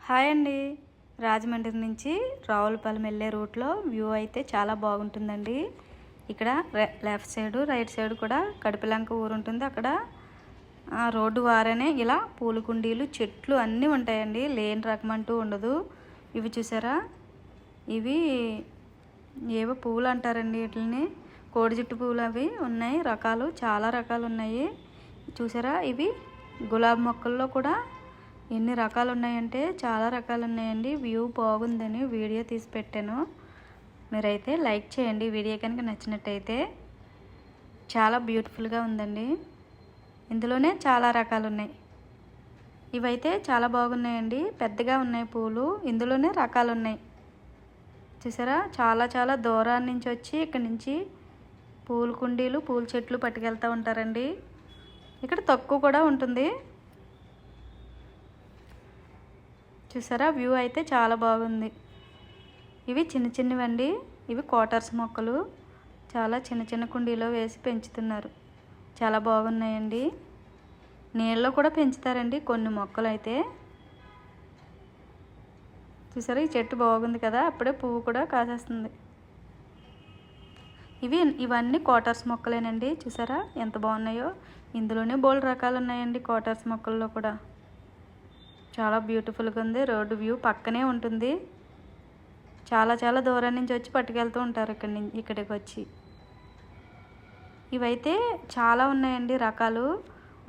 Hi అండి. రాజమండ్రి నుంచి రావులపాలెం వెళ్ళే రూట్లో వ్యూ అయితే చాలా బాగుంటుందండి. ఇక్కడ లెఫ్ట్ సైడు రైట్ సైడ్ కూడా కడిపిలంక ఊరు ఉంటుంది. అక్కడ రోడ్డు వారనే ఇలా పూల కుండీలు చెట్లు అన్నీ ఉంటాయండి. లేని రకం అంటూ ఉండదు. ఇవి చూసారా, ఇవి ఏవో పువ్వులు అంటారండి. వీటిని కోడి జుట్టు పువ్వులు అవి ఉన్నాయి. రకాలు చాలా రకాలు ఉన్నాయి. చూసారా, ఇవి గులాబీ మొక్కల్లో కూడా ఎన్ని రకాలు ఉన్నాయంటే చాలా రకాలు ఉన్నాయండి. వ్యూ బాగుందని వీడియో తీసి పెట్టాను. మీరైతే లైక్ చేయండి వీడియో కనుక నచ్చినట్టయితే. చాలా బ్యూటిఫుల్గా ఉందండి. ఇందులోనే చాలా రకాలు ఉన్నాయి. ఇవైతే చాలా బాగున్నాయండి. పెద్దగా ఉన్నాయి పూలు. ఇందులోనే రకాలు ఉన్నాయి. చూసారా, చాలా చాలా దూరాన్ని నుంచి వచ్చి ఇక్కడి నుంచి పూల కుండీలు పూల చెట్లు పట్టుకెళ్తూ ఉంటారండి. ఇక్కడ తక్కువ కూడా ఉంటుంది. చూసారా, వ్యూ అయితే చాలా బాగుంది. ఇవి చిన్న చిన్నవండి. ఇవి క్వార్టర్స్ మొక్కలు. చాలా చిన్న చిన్న కుండీలో వేసి పెంచుతున్నారు. చాలా బాగున్నాయండి. నీళ్ళలో కూడా పెంచుతారండి కొన్ని మొక్కలు అయితే. చూసారా, ఈ చెట్టు బాగుంది కదా, అప్పుడే పువ్వు కూడా కాసేస్తుంది. ఇవన్నీ క్వార్టర్స్ మొక్కలేనండి. చూసారా ఎంత బాగున్నాయో. ఇందులోనే బోల్డ్ రకాలు ఉన్నాయండి క్వార్టర్స్ మొక్కల్లో కూడా. చాలా బ్యూటిఫుల్గా ఉంది. రోడ్డు వ్యూ పక్కనే ఉంటుంది. చాలా చాలా దూరం నుంచి వచ్చి పట్టుకెళ్తూ ఉంటారు ఇక్కడికి వచ్చి. ఇవైతే చాలా ఉన్నాయండి రకాలు.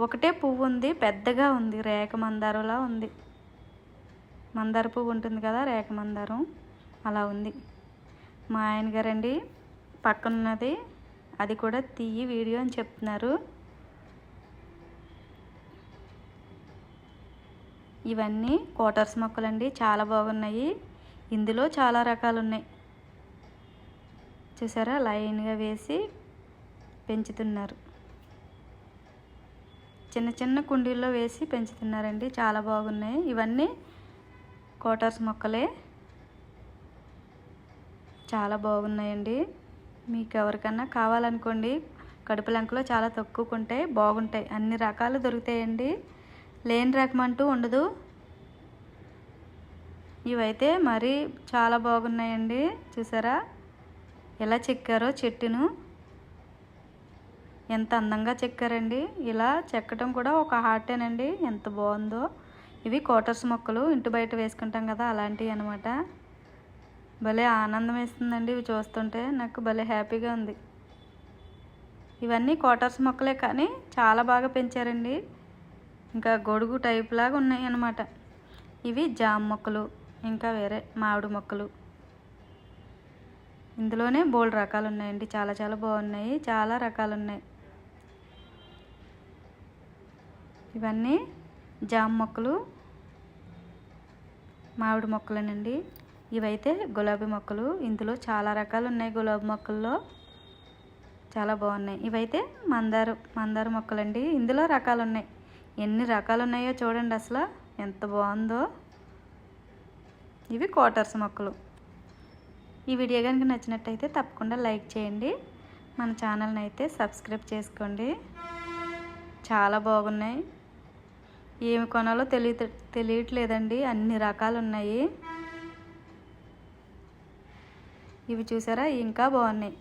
ఒకటే పువ్వు ఉంది, పెద్దగా ఉంది, రేఖ మందారంలా ఉంది. మందార పువ్వు ఉంటుంది కదా, రేఖ మందారం అలా ఉంది. మా ఆయన గారండి పక్కనున్నది, అది కూడా తీయి వీడియో అని చెప్తున్నారు. ఇవన్నీ క్వార్టర్స్ మొక్కలండి. చాలా బాగున్నాయి. ఇందులో చాలా రకాలు ఉన్నాయి. చూసారా, లైన్గా వేసి పెంచుతున్నారు. చిన్న చిన్న కుండీల్లో వేసి పెంచుతున్నారండి. చాలా బాగున్నాయి. ఇవన్నీ క్వార్టర్స్ మొక్కలే. చాలా బాగున్నాయండి. మీకు ఎవరికన్నా కావాలనుకోండి, కడుపులంకలో చాలా తక్కువ ఉంటాయి, బాగుంటాయి. అన్ని రకాలు దొరుకుతాయండి. లేని రకం అంటూ ఉండదు. ఇవైతే మరీ చాలా బాగున్నాయండి. చూసారా ఎలా చెక్కారో చెట్టును, ఎంత అందంగా చెక్కారండి. ఇలా చెక్కడం కూడా ఒక ఆర్టేనండి. ఎంత బాగుందో. ఇవి క్వార్టర్స్ మొక్కలు, ఇంటి బయట వేసుకుంటాం కదా, అలాంటివి అనమాట. భలే ఆనందం వేస్తుందండి ఇవి చూస్తుంటే. నాకు భలే హ్యాపీగా ఉంది. ఇవన్నీ క్వార్టర్స్ మొక్కలే కానీ చాలా బాగా పెంచారండి. ఇంకా గొడుగు టైప్ లాగా ఉన్నాయి అన్నమాట. ఇవి జామ మొక్కలు, ఇంకా వేరే మామిడి మొక్కలు. ఇందులోనే బోల్డ్ రకాలు ఉన్నాయండి. చాలా చాలా బాగున్నాయి. చాలా రకాలు ఉన్నాయి. ఇవన్నీ జామ మొక్కలు, మామిడి మొక్కలేనండి. ఇవైతే గులాబీ మొక్కలు. ఇందులో చాలా రకాలు ఉన్నాయి. గులాబీ మొక్కల్లో చాలా బాగున్నాయి. ఇవైతే మందార మొక్కలండి. ఇందులో రకాలు ఉన్నాయి. ఎన్ని రకాలు ఉన్నాయో చూడండి, అసలు ఎంత బాగుందో. ఇవి క్వార్టర్స్ మొక్కలు. ఈ వీడియో కనుక నచ్చినట్టయితే తప్పకుండా లైక్ చేయండి. మన ఛానల్ని అయితే సబ్స్క్రైబ్ చేసుకోండి. చాలా బాగున్నాయి. ఏమి కొనాలో తెలియట్లేదండి. అన్ని రకాలు ఉన్నాయి. ఇవి చూసారా, ఇంకా బాగున్నాయి.